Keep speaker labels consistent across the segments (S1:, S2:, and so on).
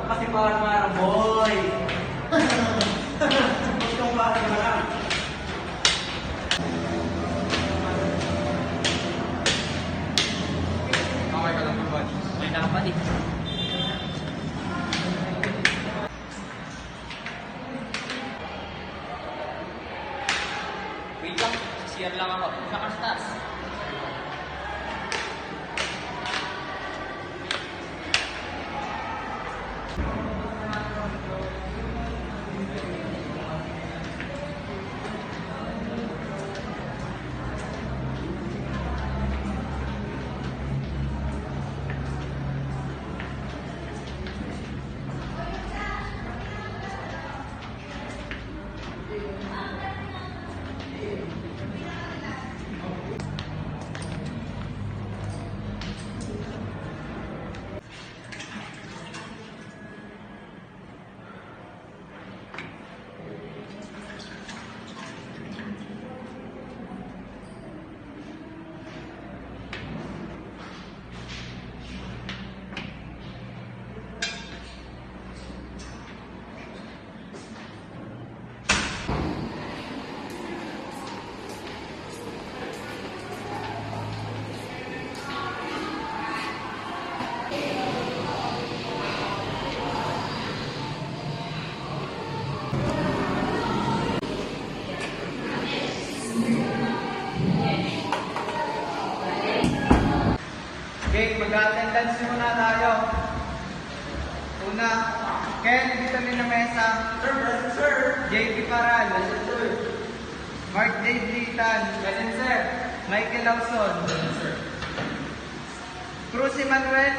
S1: Kasi marang-marang, boy! Gusto kong marang-marang. Okay ka lang, bud. Okay na kapatid. Wait lang, sisiyar lang ako. Nakastas. Okay, mag-attendance muna tayo. Una, Ken, dito rin na mesa. Sir, present sir. JP Paral. Present sir. Mark J. Blitan. Present sir. Michael Lawson. Present sir. Cruz Emmanuel.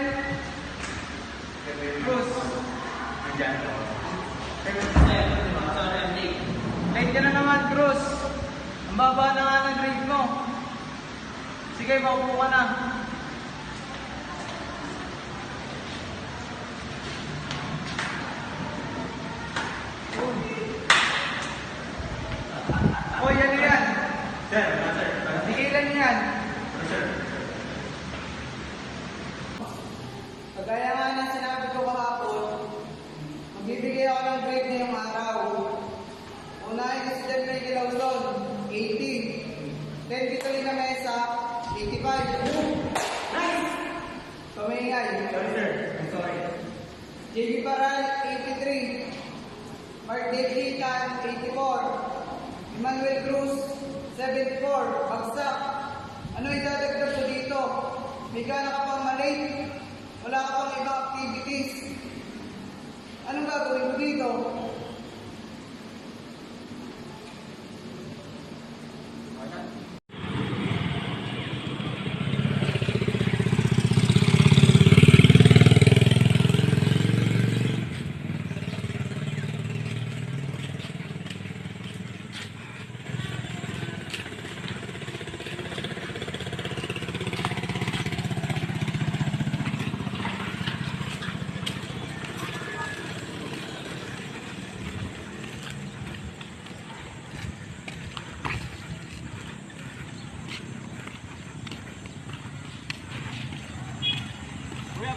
S1: Cruz. Nandiyan. Late ka na naman, Cruz. Ang baba na nga ng grade mo. Sige, maupo ka na. O, yan yan. Sir, sir. Tigilan yan. Sir. Kagaya nga na sinabi ko kahapon, magbibigay ako ng grade ngayong araw. Unahin si John Michael Lawson, 80. Then dito rin na mesa, 85. Nice! Tumingay. Sorry sir, I'm sorry. JB Paral, 83. Mark David Tan, 84. Emmanuel Cruz, 74. Bagsak. Ano idadagdag ko dito? May gana ka pang malate? Wala ka pang ibang activities? Anong gagawin ko dito?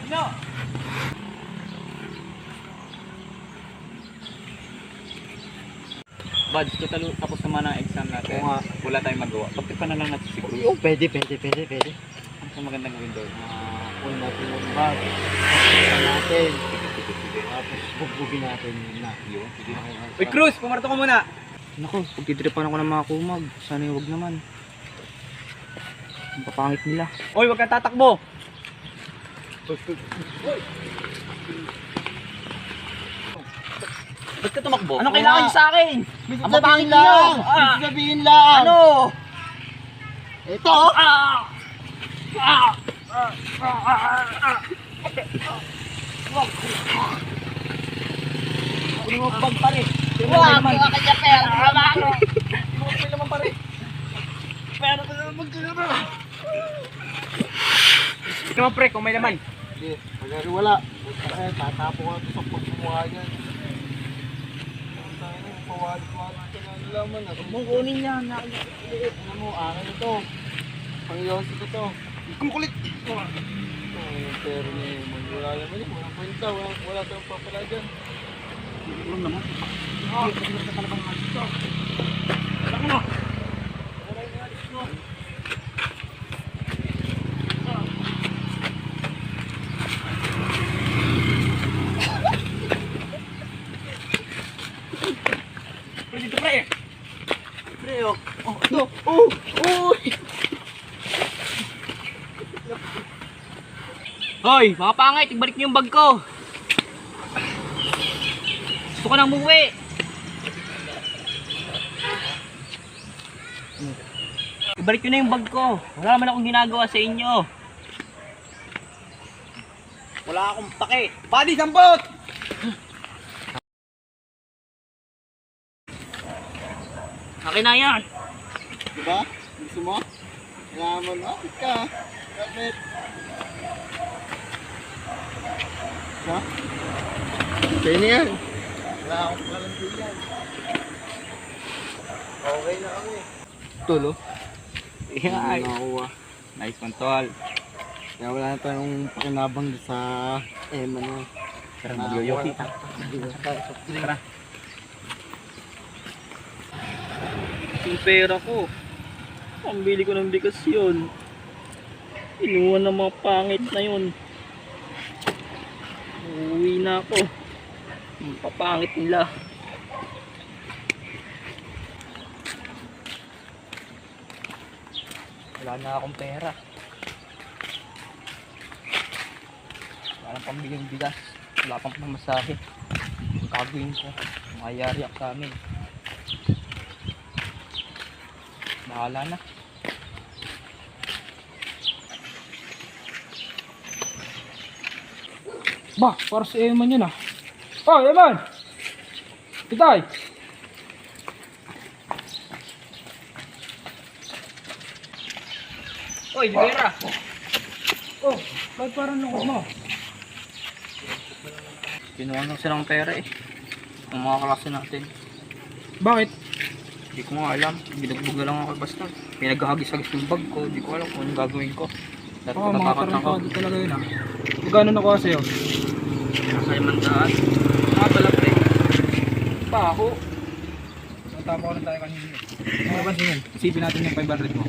S1: No.
S2: Buds, total tapos naman ang exam natin.
S1: Oo nga.
S2: Wala tayong magawa. Pagtipan na lang natin si Cruz.
S1: Oo, pwede.
S2: Ano sa magandang gawin doon?
S1: Kung natin yung bag. Natin.
S2: Sige.
S1: Tapos bugbugin natin na.
S2: Yun, sige.
S1: Okay.
S2: Uy, Cruz! Pumarto ka muna!
S3: Naku, pagtitripan ako ng mga kumag. Sana yung wag naman. Ang papangit nila.
S2: Oy, wag kang tatakbo! Ba't ka tumakbo?
S3: Anong kailangan niyo sa akin? Ang papangit
S4: Sabihin
S3: niyo!
S4: lang! Ibig sabihin lang!
S3: Ano?
S4: Ito!
S3: Ano mo bag pare?
S4: Wag! Wag ka dyan, pera! Tama ano?
S3: Ano naman pare?
S4: Pera ko naman magkano.
S3: Ikaw pre, kung may laman.
S4: Hindi, pagkari wala. Tatapo ko ito sa pagmumukha dyan. Pawad-wad ka na laman.
S3: Huwag mong kunin yan.
S4: Ano mo, akin ito. Pangyosi ko to.
S3: Kumukulit.
S4: Ito, yung pera ni Emon. Wala naman yun. Walang kwenta. Wala tayong papala dyan.
S3: Walang naman. Dito pre.
S4: Pre, oh.
S3: Oh, ito. Oh, uy. Hoy, mga pangit, ibalik niyo yung bag ko. Gusto ko nang umuwi. Ibalik niyo na yung bag ko. Wala naman akong ginagawa sa inyo. Wala akong pake. Body sambot! Akin na yan.
S4: Diba? Gusto mo? Kailangan mo, bakit ka? Kapit. Ha? Kaya na yan. Wala akong kalantiyan. Okay na kami.
S3: Tulo. Ay.
S4: Nakuha.
S2: Nice one, tol.
S4: Kaya wala na tayong pakinabang sa Emma na.
S2: Tara, mag-yoyoki.
S4: Tara.
S3: Yung pera ko. Ang bili ko ng bigas yun. Inuwan ng mga pangit na yun. Uuwi na ako. Ang papangit nila. Wala na akong pera. Wala nang pambili ng bigas. Wala pang pamasahe. Ang gagawin ko. Mayayari ako sa amin. Bahala na.
S5: Bah, para si Eman yun ah. Oh, Eman! Itay!
S3: Oy, Libera!
S5: Oh, bakit parang lungkot mo?
S3: Kinuha na silang pera eh. Ang mga klase natin.
S5: Bakit?
S3: Hindi ko nga alam. Binugbog na lang ako basta. Pinaghagis-hagis yung bag ko. Hindi ko alam kung anong gagawin ko. Dati
S5: Oo,
S3: ko
S5: mga
S3: nakakatang ko.
S5: tarantado talaga yun ah. Magkano nakuha sa'yo?
S3: Nasa 500. Ah, pala pre.
S5: Pa ako. Natama ko na tayo kanina. Ano ba yun? Isipin natin yung 500 mo.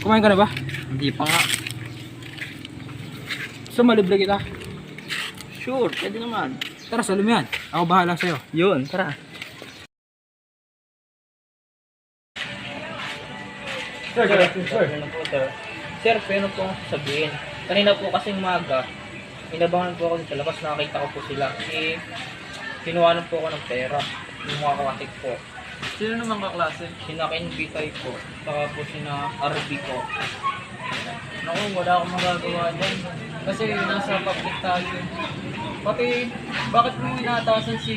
S5: Kumain ka na ba?
S3: Hindi pa nga.
S5: So, malibre kita.
S3: Sure, pwede naman.
S5: Tara, salim yan. Ako bahala sa'yo.
S3: Yun, tara.
S5: Sir,
S3: Sir, pero po akong sasabihin. Kanina po kasing umaga, inabangan po ako sa labas, nakakita ko po sila. Eh, kinuhanan po ako ng pera. Yung mga kawatik po.
S5: Sino naman kaklase?
S3: Sina Ken Bitay po, saka po sina RB po. Naku, wala akong magagawa dyan. Kasi nasa public tayo. Pati, bakit mo inatasan si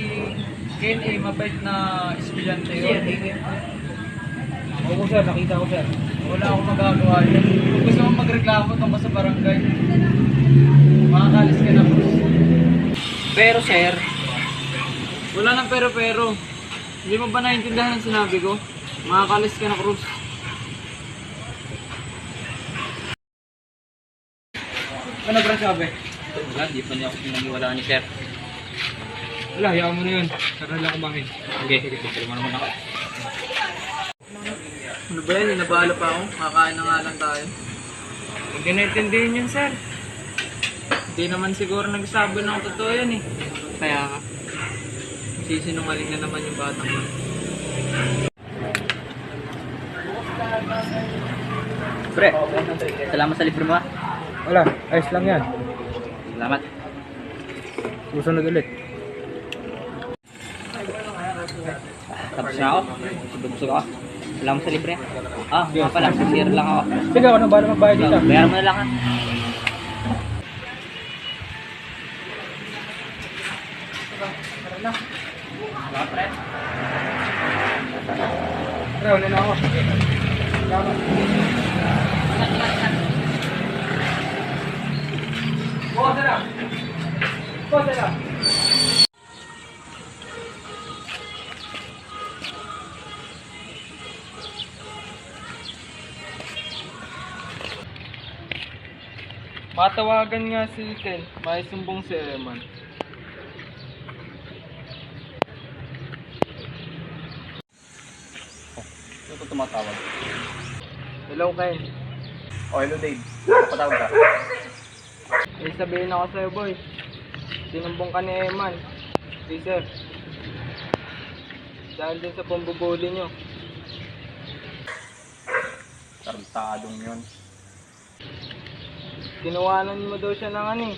S3: Ken eh, mabait na estudyante yun?
S5: Oo sir, nakita ko sir.
S3: Wala akong magagawa dyan. Kung gusto mong magreklamo tungkol sa barangay, makakalis ka na po. Pero sir,
S5: Wala nang pero. Hindi mo ba naiintindihan ang sinabi ko? Makakalis ka na, Cruz. Ano ba sabi?
S3: wala, di pa niya ako pinag-iwalaan ni sir.
S5: Wala, hayaan mo na yun. Tara lang kumain.
S3: Okay, sige, mo naman ako.
S5: Ano ba yan? Inabahala pa ako. Kakain na nga lang tayo. Hindi naintindihin yun, sir. Hindi naman siguro nagsabi ng totoo yan eh. Kaya ka. Sisinungaling na naman yung batang yun.
S2: Pre, salamat sa libre mo ah.
S4: Wala, ayos lang yan.
S2: Salamat.
S4: Susunod ulit.
S2: Tapos na ako. Busog ako. Salamat sa libre. Ah, nga pala. Share lang ako.
S4: Sige, ako nang bahala magbayad dito.
S2: Bayaran mo na lang ha.
S4: Pre, wala na ako. Salamat. Boss na. Boss na.
S5: Matawagan nga si Ken, may sumbong si Eman.
S2: Ano ko tumatawag?
S5: Hello Ken,
S2: Oh, hello Dave. Patawag ka.
S5: may sabihin ako sa'yo boy. Sinumbong ka ni Eman. Si sir. Dahil din sa pambubuli nyo.
S2: Tarantadong yun.
S5: Kinuwanan mo daw siya ng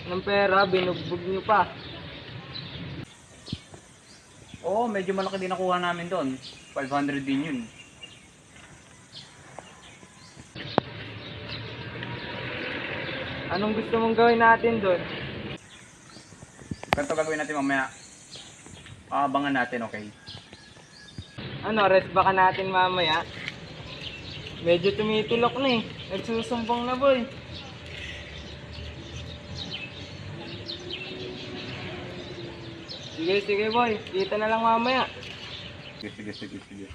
S5: ng pera, binugbog nyo pa.
S2: Oo, medyo malaki din nakuha namin doon. 500 din yun.
S5: Anong gusto mong gawin natin doon?
S2: Ganito gagawin natin mamaya. Abangan natin, okay?
S5: Ano, rest ba ka natin mamaya? Medyo tumitulok na eh. Nagsusumbong na boy. Sige, sige boy. Kita na lang mamaya.
S2: Sige.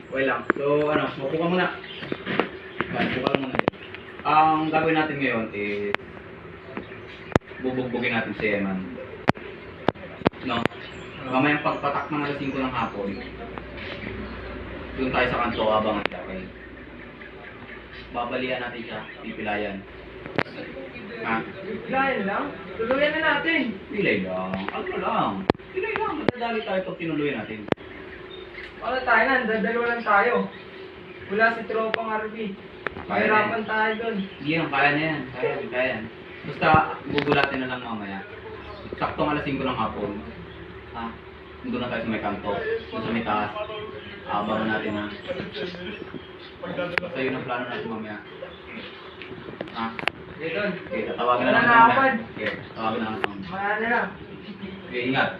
S2: Okay lang. So, mapuka muna. Mapuka lang muna. Ang gagawin natin ngayon is bubugbugin natin si Eman. No? Mamayang pagpatak ng alas 5 ng hapon, doon tayo sa kanto, abangan siya. Okay? Babalian natin siya, pipilayan. Ha?
S5: Pilayan lang? Tuluyan na natin.
S2: Pilay lang. Ano lang? Pilay lang. Madadali tayo pag tinuloy natin.
S5: Wala tayo na, dadalawa lang tayo. Wala si Tropang RB. Mahirapan tayo doon.
S2: Hindi yan, kaya na yan. Kaya yan. Basta, gugulatin na lang mamaya. Saktong alas 5 ng hapon. Ha? Doon na tayo sa may kanto. Doon sa may taas. Abangan natin ha. Basta yun ang plano natin mamaya. Ha?
S5: Okay, doon.
S2: Okay, tatawagan na lang
S5: Wala na
S2: mamaya.
S5: hapon.
S2: Okay, tatawagan na lang mamaya.
S5: Maya na lang.
S2: Okay, ingat.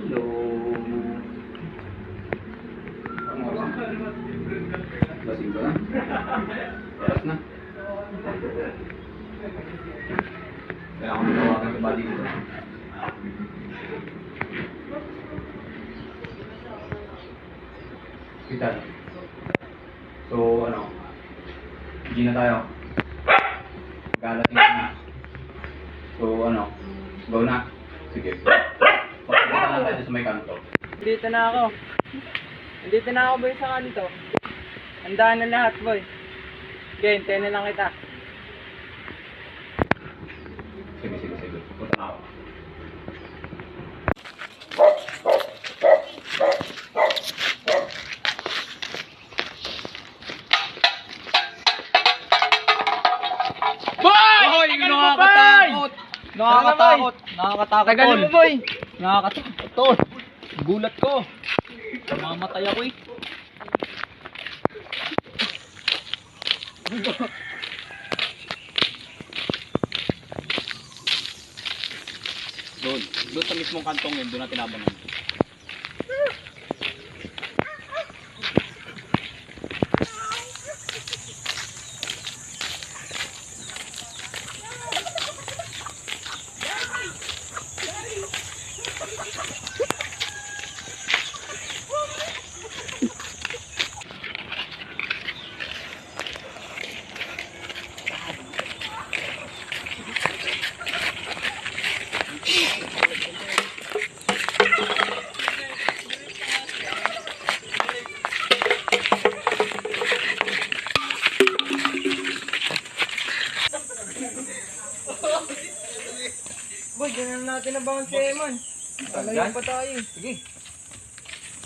S2: Hello. Lasing ka na? Oras na. Kaya ako natawagan sa bali dito. Kita. So, hindi na tayo. Galating na. So, go na. Sige. Pagkakita na tayo sa may kanto.
S5: Dito na ako. Dito na ako boy sa kanto. Handaan na lahat boy. Okay, hintayin na lang kita.
S2: Sige. Punta na ako.
S5: Boy!
S2: Nakakatakot! Nakakatakot! Nakakatakot,
S5: Tagalin
S2: tol.
S5: mo boy!
S2: Nakakatakot, tol. Gulat ko. Mamamatay ako eh. Doon sa mismong kantong yun, doon natin abangan.
S5: natin abangan si Eman. Talayo pa tayo.
S2: Sige.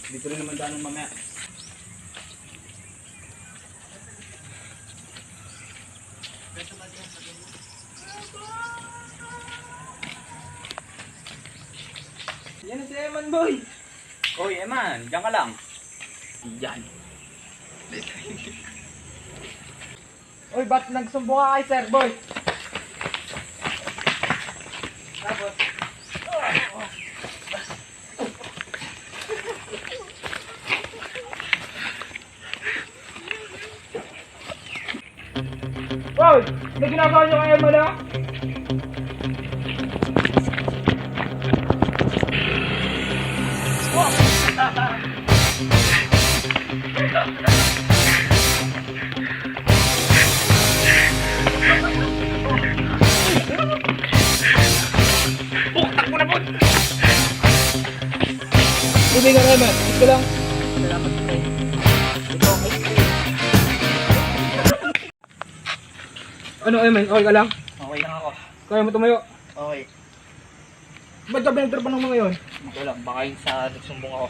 S2: Dito rin naman daanan mamaya.
S5: Yan na si Eman, boy.
S2: Oy, Eman, diyan ka lang. Yan.
S5: Uy, ba't nagsumbo ka kay Sir, boy? Tapos, Boy! May ginagawa niyo kay Eman, ha? Tubig ka naman. Ito lang. Salamat po. Ito okay. Ano, Eman? Okay ka lang?
S3: Okay lang ako.
S5: Kaya mo tumayo?
S3: Okay.
S5: Ba't ka pinagtrapan ng mga yon?
S3: Okay lang, baka yung sa nagsumbong ako.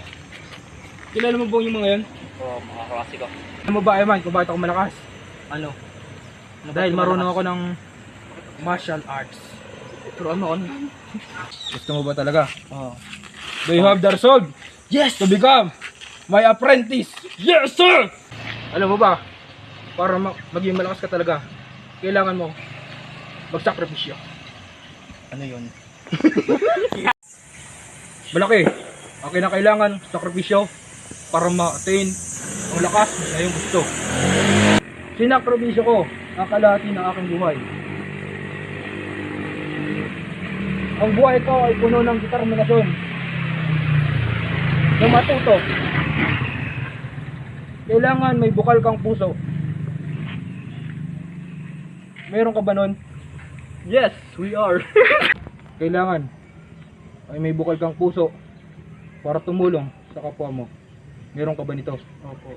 S5: Kilala mo ba yung mga yon?
S3: Oo, mga klase ko.
S5: Alam mo ba, Eman, kung bakit ako malakas?
S3: Ano?
S5: Dahil marunong ako ng martial arts. Turuan mo ako na. Gusto mo ba talaga?
S3: Oo.
S5: Do you have the resolve? Yes! To become my apprentice! Yes, sir! Alam mo ba, para maging malakas ka talaga, kailangan mo magsakripisyo.
S3: Ano yun?
S5: Malaki. Ang kinakailangan, sakripisyo para ma-attain ang lakas na iyong gusto. Sinakripisyo ko ang kalahati ng aking buhay. Ang buhay ko ay puno ng determinasyon na matuto. Kailangan may bukal kang puso. Meron ka ba nun?
S3: Yes, we are.
S5: Kailangan ay may bukal kang puso para tumulong sa kapwa mo. Meron ka ba nito?
S3: Opo.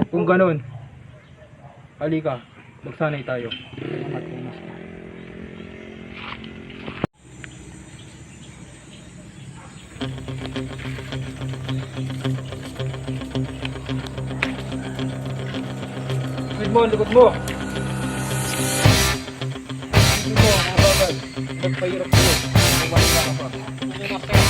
S5: Kung ganun, halika, magsanay tayo. Salamat po, Master. Likod mo. Likod mo, nakababal. Nagpahirap ko. Kumalik ka pa.
S3: Ano na kaya?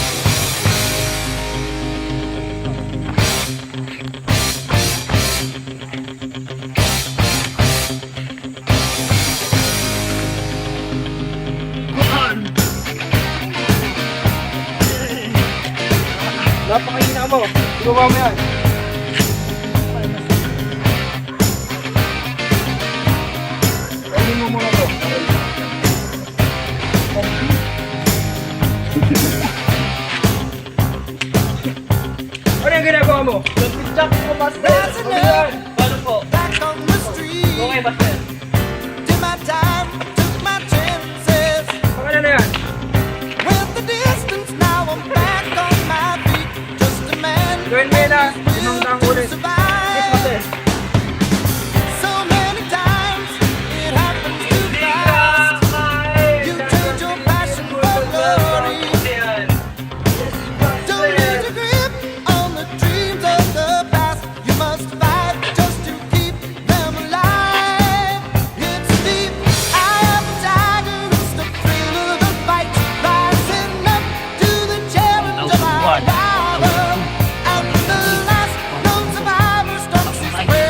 S5: Napakahina mo. Tumawa mo yan. Kainin mo muna to. Ano yung ginagawa mo?
S3: Jack ko, Master!
S5: Ano yan?
S3: Paano po?
S6: Back on the street,
S3: Okay, Master.
S6: did my time, took my chances.
S5: Pangalan na yan?
S6: Went the distance, now I'm back on my feet. Just a man
S5: Gawin mo yun na. Limang taong
S6: to
S5: ulit. Yes,
S6: survive.
S5: Master.
S6: So many times it happens too fast. You trade your passion for glory. Don't lose your grip on the dreams of the past. You must fight just to keep them alive. It's deep, eye of the tiger. It's the thrill of the fight, rising up to the challenge of our rival. Out the last known survivor stalks his prey.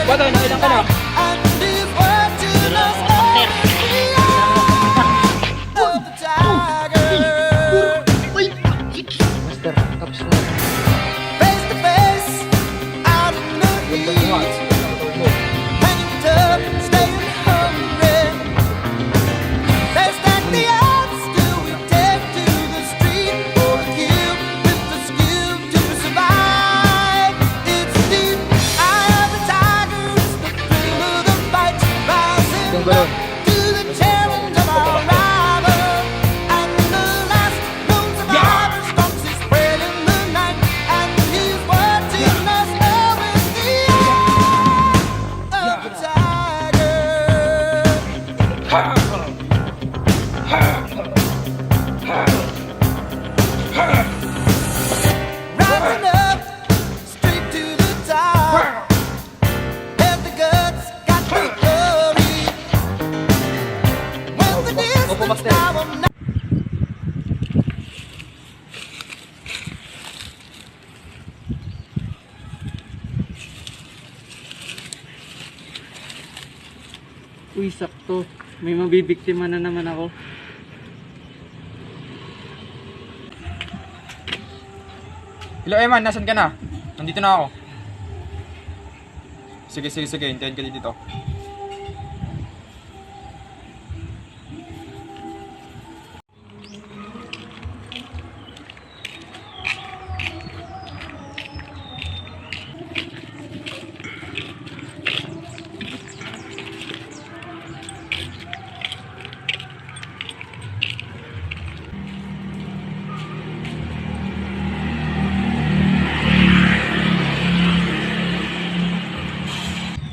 S3: Uy, sakto. May mabibiktima na naman ako.
S5: Hello, Eman. Nasaan ka na? Nandito na ako. Sige. Hintayin ka dito.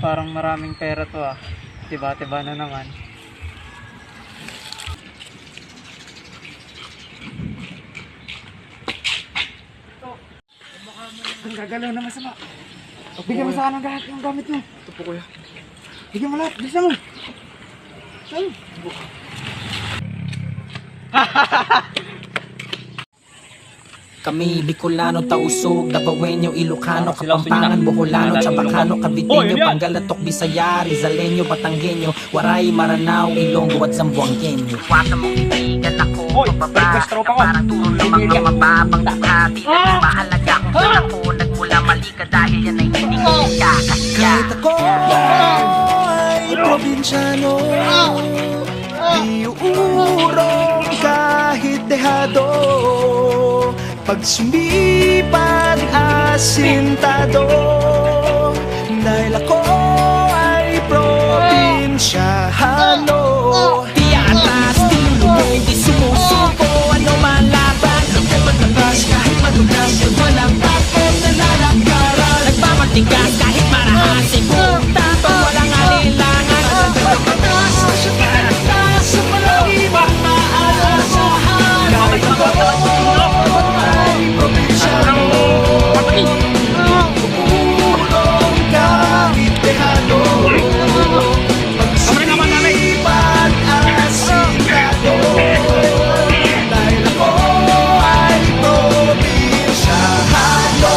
S3: Parang maraming pera to ah. Tiba-tiba na naman.
S1: Ang gagalaw na masama. Bigyan mo sa akin yung gamit mo.
S5: Ito po, kuya.
S1: Bigyan mo lahat. Bilisan mo. Saan?
S7: Kami Bicolano, Tausug, Davaoenyo, Ilocano, Kapampangan, Boholano, Chabacano, Caviteño, Pangalatok, Bisaya, Rizaleño, Batanggenyo, Waray, Maranao, Ilonggo at Zamboangueño.
S8: Iwasan mong ibigan ako pababa parang turo ng mga mababang bukati na mahalaga kung saan ako nagmula mali ka dahil yan ay hindi ko kakasya.
S6: Kahit ako ay probinsyano, di uurong kahit dehado. Pag sumipag asintado, dahil ako ay probinsyano.
S7: Di atas, di lulubog, di sumusuko, ano man laban. Nagpapatabas kahit madulas, walang takot na lalakaran. Nagpapatigas kahit marahas, buong tapang walang alilangan. Nagpapatas, sa palagi mong maalasahan.
S6: Kahit ako ay probinsyano, uurong kahit dehado. Pag sumipag asintado, dahil ako ay probinsyano.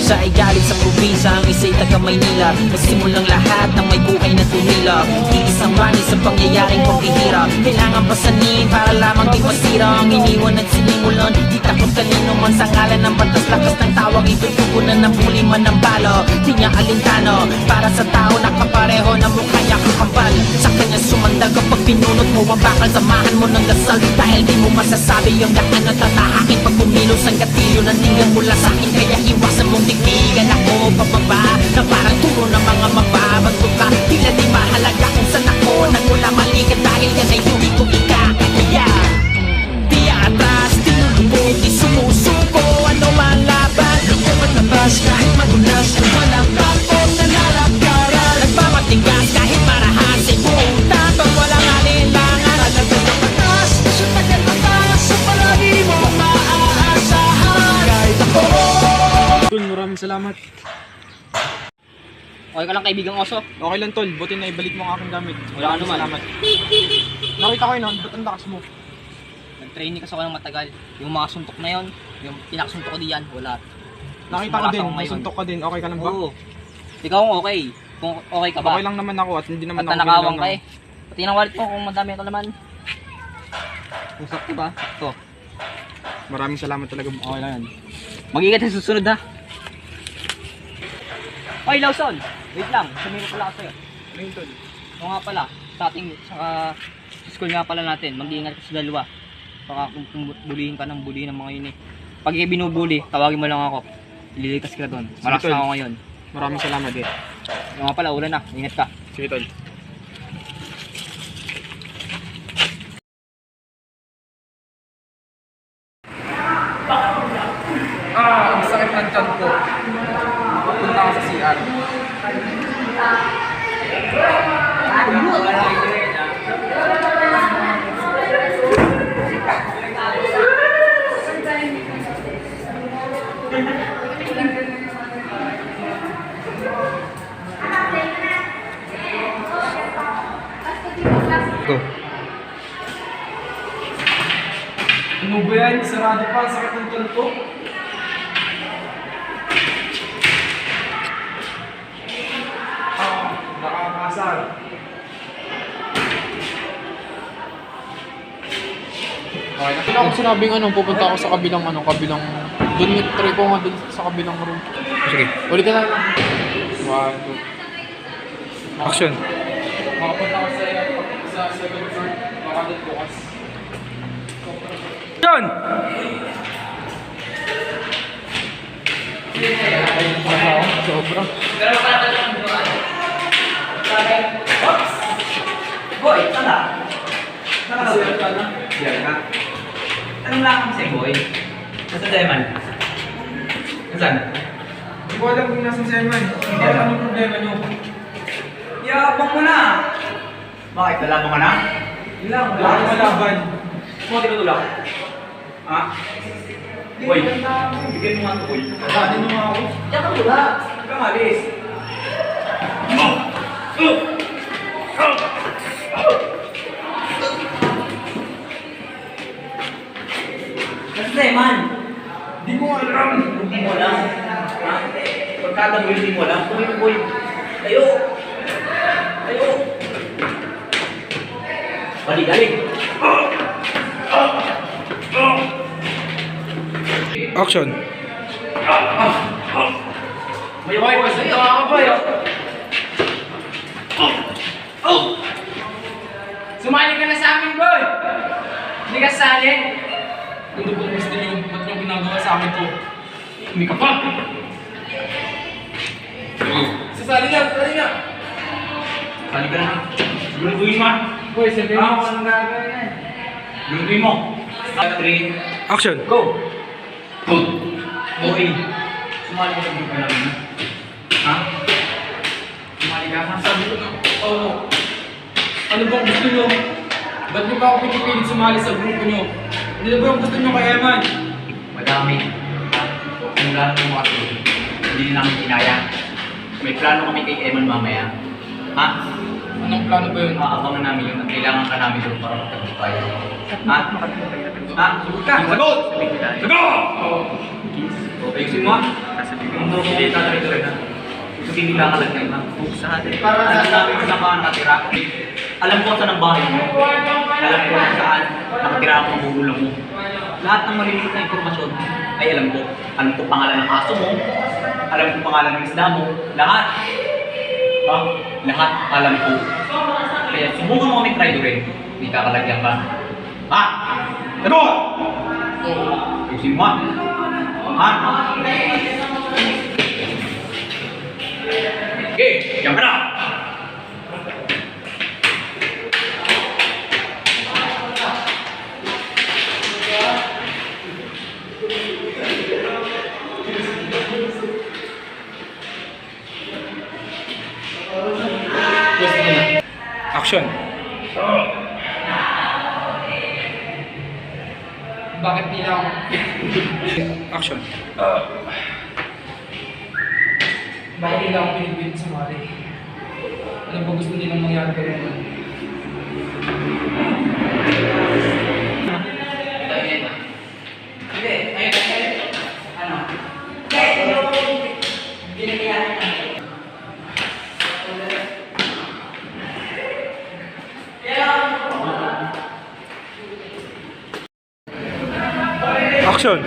S7: Sa ay galing sa probinsya, ang isa'y taga Maynila. Nagsimulang lahat ng may buhay na tumila. Iisang bani sa pangyayaring paghihirap. Kailangan pasanin para lamang di masira. Ang iniwan at sinimulan, di takot kanino man. Sa ngalan ng batas, lakas ng tawag, itutugunan ng huli man ng balo. Di niya alintano, para sa tao nakapareho na mukha niya kakambal. Sa kanya sumandag kapag pinunot mo ang bakal. Samahan mo ng dasal, dahil di mo masasabi yung daan na tatahakin. Pag bumilos ang gatilyo, nandiyan mula sa akin. Kaya iwasan mong tigtigan ako pababa, na parang turo ng mga mababago ka. Tila di mahalaga kung saan ako nagmula mali ka, dahil yan ay hindi ko ikakaya. Di atras, di lulubog, di sumusuko, ano man laban. Nagpapatabas kahit madulas, walang takot na lalakaran. Nagpapatigas kahit marahas, buong tapang walang alinlangan. Nagpapatas, sa tagal matas, sa palagi mong maaasahan.
S6: Kahit ako
S5: Tol, maraming salamat.
S3: Okay ka lang kaibigang oso?
S5: Okay lang, Tol. Buti na ibalik mo ang aking gamit.
S3: Wala ka naman.
S5: Salamat. Nakita ko yun, ba't ang lakas mo?
S3: Nag-training kasi ako ng matagal. Yung mga suntok na yon, yung pinakasuntok ko diyan, wala.
S5: Nakita ko
S3: Malakas
S5: din,
S3: ako ngayon.
S5: nasuntok ka din. Okay ka lang ba?
S3: Oo. Ikaw kung okay. Kung okay ka ba?
S5: Okay lang naman ako at hindi naman
S3: At
S5: ako
S3: nanakawang ka
S5: nilalang.
S3: eh. Pati ng wallet mo kung madami ka naman. Kung sakto ba? Sakto.
S5: Maraming salamat talaga. Okay lang yan.
S3: Mag-ingat sa susunod ha. Oy, Lawson! Wait lang, sabihin ko pala ako sa'yo.
S5: Ayun, Tol.
S3: Oo nga pala, sa ating, sa school nga pala natin, mag-iingat ka sa dalawa. Baka kung bulihin ka ng bulihin ng mga yun eh. Pag binubuli, tawagin mo lang ako. Ililikas ka doon. Malakas
S5: Tol.
S3: na ako ngayon.
S5: Maraming salamat eh.
S3: Oo nga pala, ulan na. Ingat ka.
S5: Sige, Tol. Ang sakit ng tiyan ko. Papunta ako sa CR. Go. Ano ba yan? Sarado pa. Ang sakit ng tiyan ko. Nakakasal.
S4: nila ako sinabing pupunta ako sa kabilang doon try ko nga doon sa kabilang room.
S5: Sige.
S4: Ulitin na. 1, 2.
S5: Action.
S4: Makapunta ako sa 7th floor. Baka doon bukas.
S5: Action!
S4: Sobra.
S2: Boy, sana. Nakalagot ka na? Diyan ka. Anong lakang sa'yo, boy? Nasa Deman? Nasaan?
S5: Hindi ko alam kung nasa Seman. Hindi alam anong problema nyo.
S2: Yabang mo na! Bakit? Lalabang ka na? Yun lang.
S5: Wala akong malaban.
S2: Mo, tinutulak. Ha? Boy, bigyan mo nga ito, boy.
S5: Kabanin mo nga ako.
S2: Diyan ka mula. Huwag kang alis. Nasa Deman?
S5: Hindi ko alam.
S2: Hindi mo alam. Ha? Pagkata mo hindi mo alam. Tuloy mo, boy. Tayo! Tayo! Balik.
S5: Action.
S2: May boy, sa'yo ako, boy.
S3: Sumali ka na sa amin, boy! Hindi ka sali.
S4: Ano ba gusto niyo? Ba't niyo ginagawa sa akin to?
S2: Hindi ka pa.
S4: Sasali niya!
S2: Sali ka na. Lulutuin mo.
S4: Boy, sabihin mo.
S2: Anong gagawin yan? Lulutuin mo. 3,
S5: Action.
S2: go! Okay. Sumali ka sa grupo namin. Ha? Sumali ka?
S4: Sabi ko na, oo. Ano bang gusto niyo? Ba't niyo ba ako pinipilit sumali sa grupo niyo? Hindi na ba yung gusto niyo kay Eman?
S2: Madami. Kung lalo mo makatulog, hindi na namin kinaya. May plano kami kay Eman mamaya. Ha?
S4: Anong plano ba yun?
S2: Aabangan namin yun at kailangan ka namin doon para magtagumpay. Ha? Ha? Sagot ka! Sagot! Sagot! Okay, ayusin mo ha? Yung hindi tatarito rin ha? Hindi lang ka lang ngayon ha? Alam namin kung saan ka nakatira. Alam ko saan ang bahay mo. Alam ko kung saan nakatira ang mga magulang mo. Lahat ng maliliit na impormasyon ay alam ko. Alam ko pangalan ng aso mo. Alam ko pangalan ng isda mo. Lahat. Ha? Lahat alam ko. Kaya subukan mo kami try rin. Hindi kakalagyan ka. Ha? Sagot! Ayusin mo ha? Ha? Okay, diyan ka na!
S5: Action.
S4: Bakit nila ako?
S5: Action.
S4: Bakit nila ako pinipilit sumali? Ano ba gusto nilang mangyari kay Eman?
S2: Hindi, ayun. Ano?
S5: Action.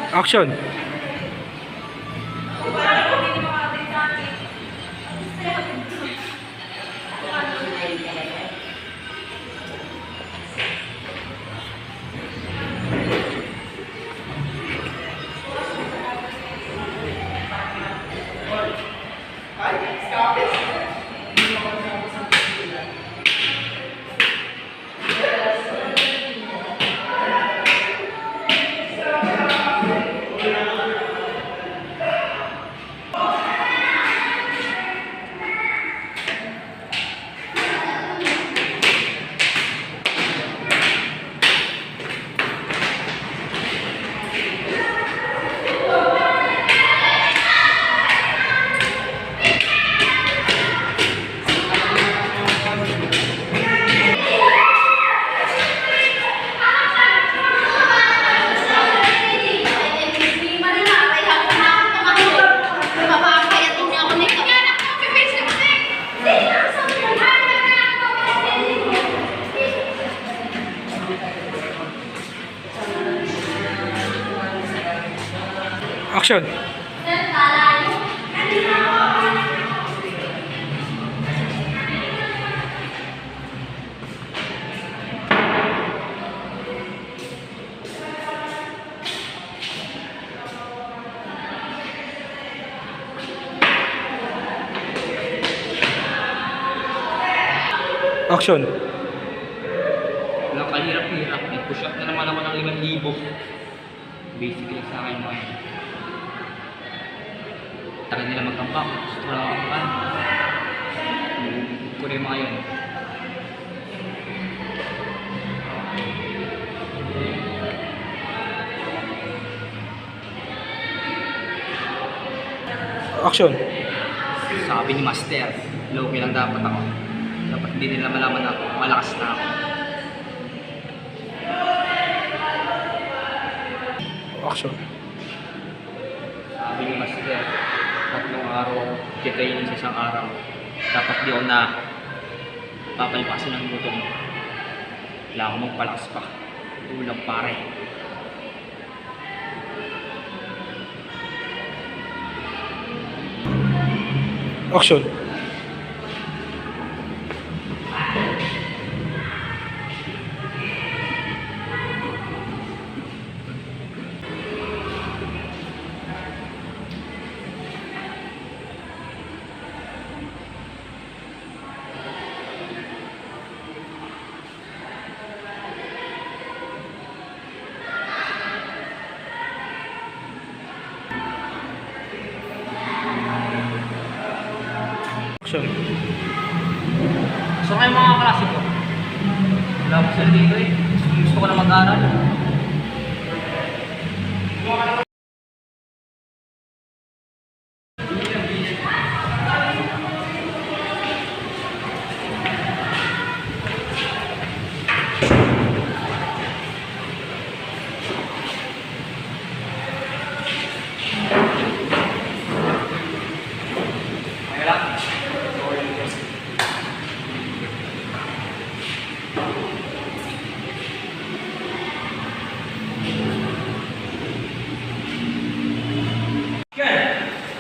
S5: Action. Action. Action.
S2: Walang kahirap-hirap. May push up na naman ako ng 5,000. Basically sa akin mga yun. Tagal nila magkampak. Gusto ko lang ako kan. Ko na yung mga yun.
S5: Action.
S2: Sabi ni Master, low lang dapat ako. Dapat hindi nila malaman na malakas na ako.
S5: Action.
S2: Sabi ni Master, 3 araw ako kikainin sa isang araw. Dapat di ako na papalipasin ng gutom. Wala akong magpalakas pa. Ulang pare.
S5: Action. Action.
S2: So ngayon mga klase ko, wala ko sila dito eh. Gusto ko na mag-aral.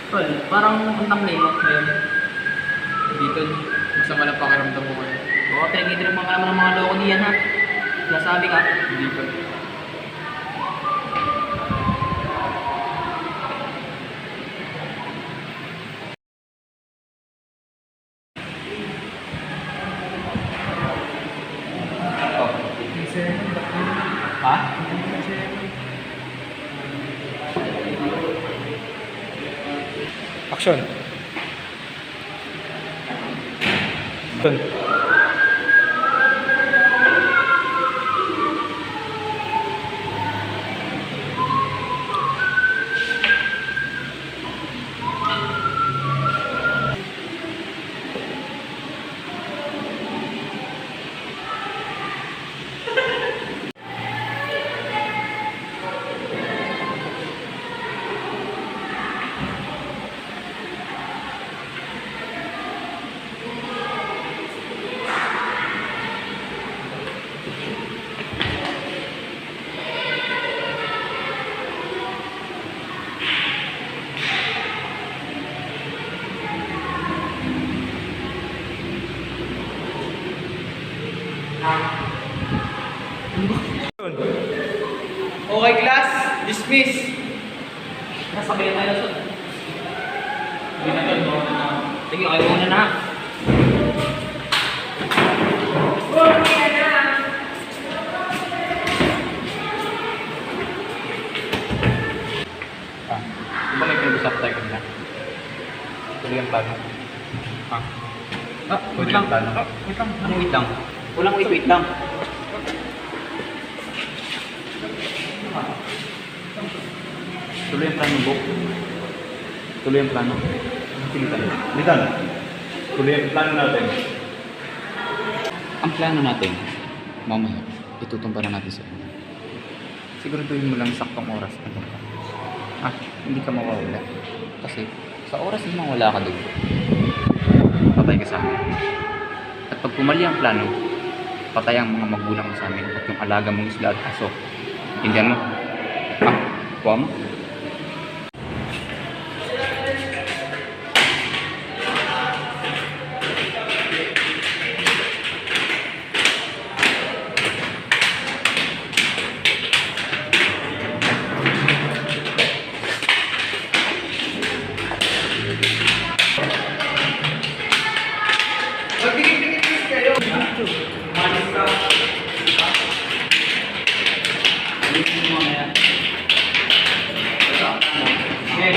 S2: Tol, parang untang limok ngayon.
S4: Dito, masama na pakiramdam mo ngayon.
S2: Oo, pinag-idrip mo ka naman ng mga loko diyan ha. Nasabi ka.
S4: Dito.
S2: Ha?
S5: Action. Action.
S1: Okay, class. Dismiss.
S2: Nasabay tayo sa... Hindi na tol, muna na. Sige, kayo muna na. Di ba may pinag-usap tayo kanina? Tuloy ang plano. Wait lang. Wait lang. Anong wait lang? Walang wait lang. Tuloy ang plano, Bok. Tuloy ang plano.
S9: Litan, tuloy ang plano natin.
S2: Ang plano natin, mamaya, itutumpa na natin sa inyo. Siguraduhin mo lang saktong oras na ka. Hindi ka mawawala. Kasi sa oras na mawala ka doon, patay ka sa amin. At pag pumali ang plano, patay ang mga magulang mo sa amin at yung alaga mong isla at aso. Intindihan mo? Kuha mo?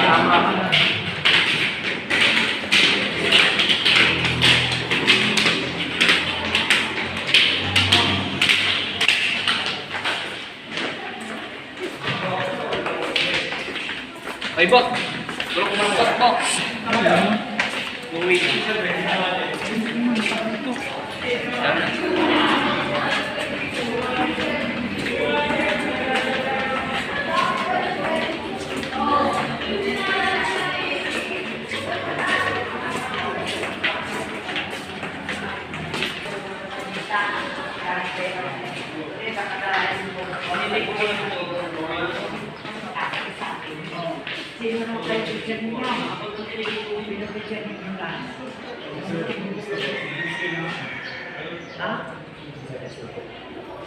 S2: tama ka na.
S4: Ay, bot! Wala ko mang bot, bot!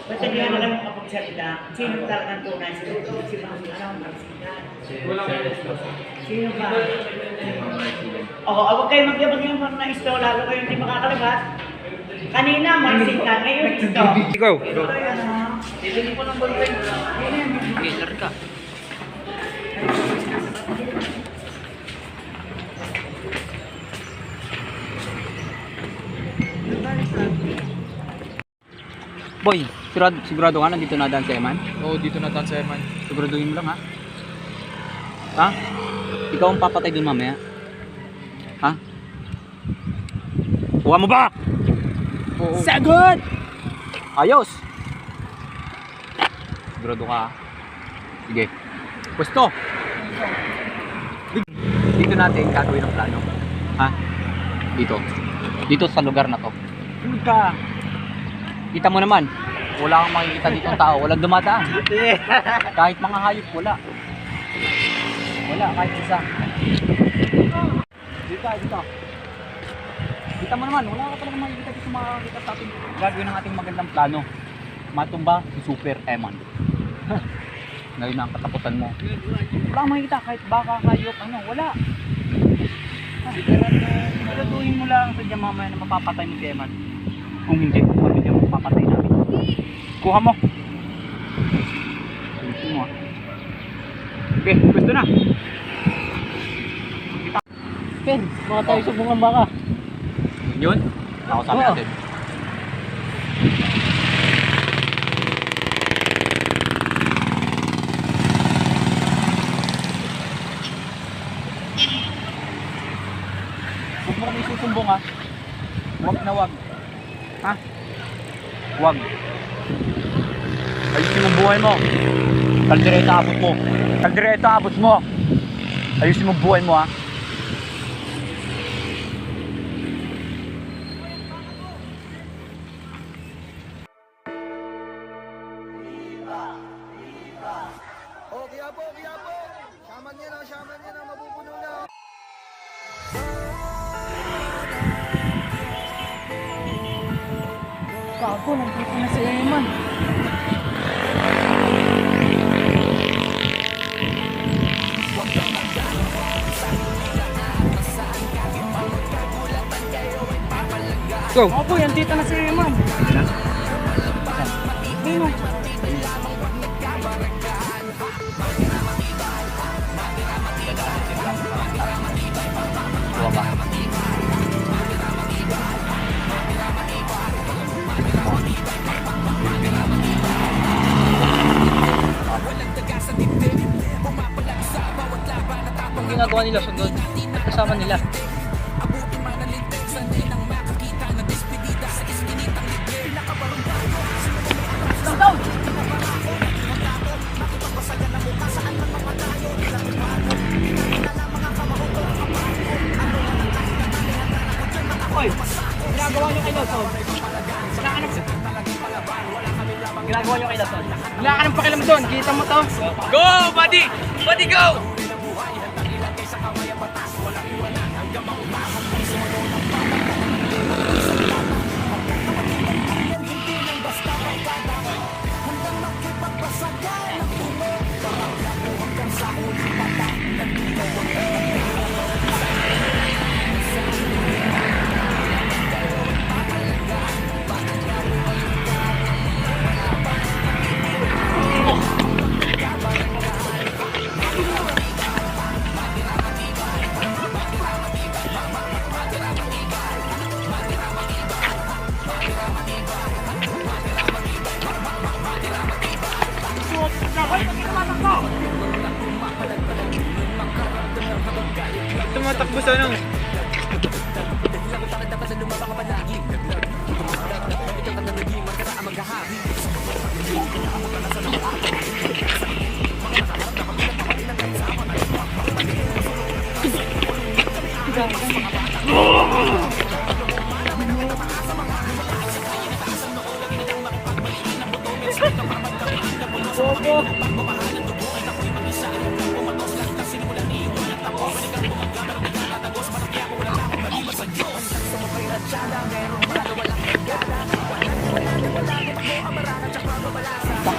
S10: Basta di ka na lang makapagsalita. Sino talagang tunay? Si Bang Sino ba? Oo, huwag kayo magyabag yung mga isto, lalo kayo hindi makakalabas. Kanina, magsita. Ngayon, isto.
S5: Ikaw.
S10: Ito yan, ha?
S3: Bibili ko ng ballpen.
S7: Killer ka. Boy, sigurado ka nandito na daan si Eman?
S3: Oo, dito na tan sa Eman.
S7: Siguraduhin mo lang ha? Ha? Ikaw ang papatay dun mamaya? Ha? Kuha mo ba?
S3: Oo.
S7: Sagot! Ayos! Sigurado ka ha? Sige. Pwesto! Dito natin gagawin ang plano. Ha? Dito. Dito sa lugar na to. Sunod ka! Kita mo naman, wala kang makikita dito ng tao, walang dumadaan. Kahit mga hayop, wala. Wala, kahit isa. Dito. Kita mo naman, wala ka talagang makikita dito makakita sa ating gagawin ng ating magandang plano. Matumba si Super Eman. Ngayon na ang katapusan mo. Wala kang makikita, kahit baka, hayop, ano, wala. Siguraduhin mo lang, sadya mamaya na mapapatay mo si Eman. Kung hindi, pamilya mo papatay namin. Kuha mo. Gusto mo. Okay, gusto na.
S3: Pen, baka tayo subungan baka.
S7: Yun? Ako sabi natin. Huwag mo kami susumbong ha. Huwag na huwag. Ha? Huwag. Ayusin mo buhay mo. Kaldereta abot mo. Kaldereta abot mo. Ayusin mo buhay mo ha.
S6: Kaya po. Shaman yan ang mapupuno na.
S3: Kako, nandito na si Eman.
S5: Go.
S3: Ako, nandito na si Eman. Ayun.
S7: Buwa ba?
S3: Ang ginagawa nila sundod. Kasama nila. Hoy, ginagawa nyo kay Lawson. Ginagawa nyo kay Lawson.
S5: Wala ka nang pakialam doon. Kita mo to.
S3: Go, buddy! Buddy, go!
S5: tatakbo sa ano.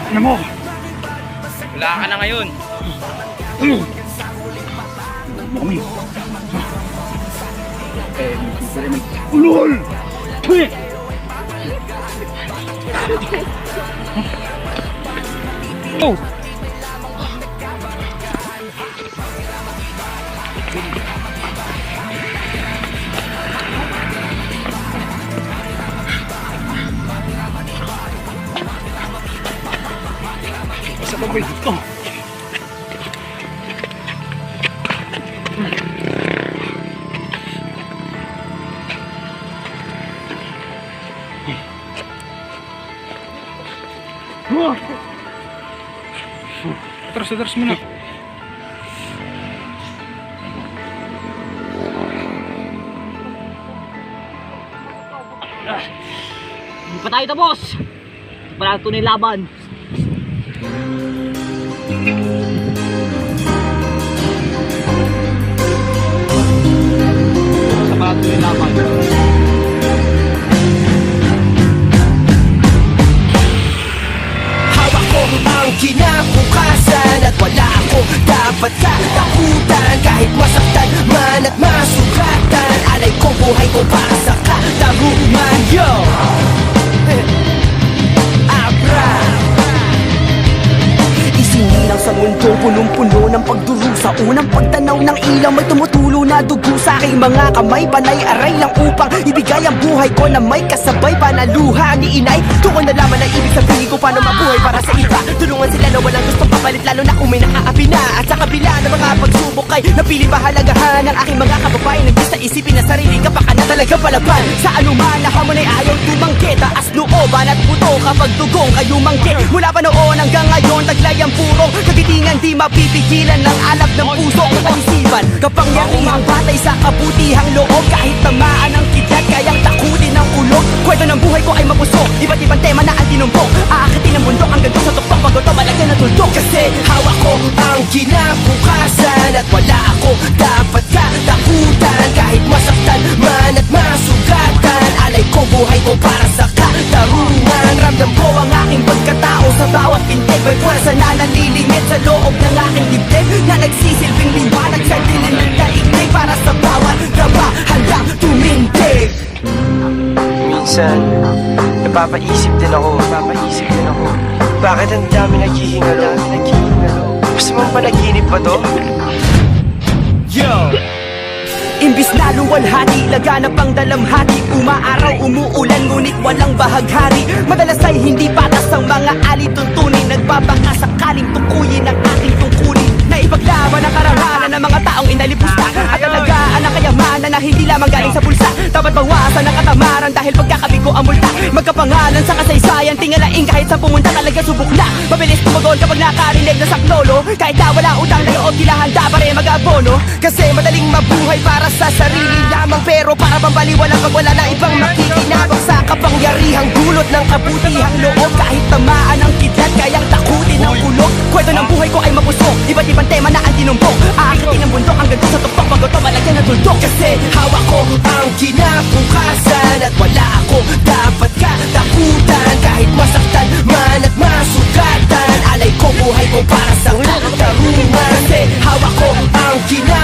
S5: Ano mo?
S2: Wala ka na ngayon.
S5: Mami. Ulol! Quick! Oh! Sa babay dito. Atras mo na.
S10: Hindi pa tayo tapos. Hindi pa natin tunay laban. Sa pa natin tunay laban.
S6: Hawak ko ang kinabukasan at wala ako dapat katakutan. Kahit masaktan man at masugatan, alay ko buhay ko para sa katarungan. Yo! Abra! Isinilang sa mundong punong-puno ng pagdurusa. Unang pagtanaw ng ilaw, may tumutulo na dugo sa aking mga kamay. Panay aray lang upang ibigay ang buhay ko na may kasabay panaluha ni inay. Doon ko nalaman ang ibig sabihin ko paano mabuhay para sa iba. Tulungan sila na walang gustong papalit, lalo na kung may nakaapi na. At sa kabila ng mga pagsubok ay napili bahalagahan ng aking mga kababayan. Nagbis na isipin na sarili ka pa ka na talaga palaban. Sa anuman na hamon ay ayaw tumanggi. Taas looban at puto kapag dugong kayo manggi. Mula pa noon hanggang ngayon taglay ang purong kagitingan, di mapipigilan ng alab ng puso at isipan. Kapangyarihang batay sa kabutihang loob. Kahit tamaan ng kidlat, kayang takutin ng ulog. Kwento ng buhay ko ay mapusok, iba't ibang tema na ang tinumbok. Aakitin ang bundok hanggang doon sa tuktok, pag ito malagyan ng tuldok. Kasi hawak ko ang kinabukasan at wala ako dapat katakutan. Kahit masaktan man at masugatan, alay ko buhay ko para sa katarungan. Ramdam ko ang aking pagkatao sa bawat pintig. May pwersa na nalilingit sa loob ng aking dibdib, na nagsisilbing liwanag sa dilim ng daigdig. Para sa bawat drama handang tumindig.
S11: Minsan, napapaisip din ako. Bakit ang dami naghihingalo? Gusto mong panaginip ba to?
S6: Yo! Imbis na luwalhati, laganap ang dalamhati. Umaaraw, umuulan, ngunit walang bahaghari. Madalas ay hindi patas ang mga alituntunin. Nagbabaka sakaling tukuyin ang aking tungkulin. Na ipaglaban ang karangalan ng mga taong inalipusta. At alagaan ang kayamanan na hindi lamang galing sa bulsa. Dapat bawasan ang katamaran dahil pagkakabigo ang multa. Magkapangalan sa kasaysayan, tingalain kahit sa pumunta talaga subok na. Mabilis tumagon kapag nakarinig na saklolo. Kahit na wala utang na loob, kilahanda pa rin mag-abono. Kasi madaling mabuhay para sa sarili lamang, pero para pambaliwalang pag wala na ibang makikinabang sa kapangyarihang dulot ng kabutihang loob. Kahit tamaan ang kidlat, kayang takutin ang ulog. Kwento ng buhay ko ay mapusok, iba't ibang tema na ang tinumbok. Aakitin ang bundok hanggang doon sa tuktok, pag ito malagyan ng tuldok. Kasi hawak ko ang kinabukasan at wala ako dapat katakutan. Kahit masaktan man at masugatan, alay ko buhay ko para sa katarungan. Kasi hawak ko ang kinabukasan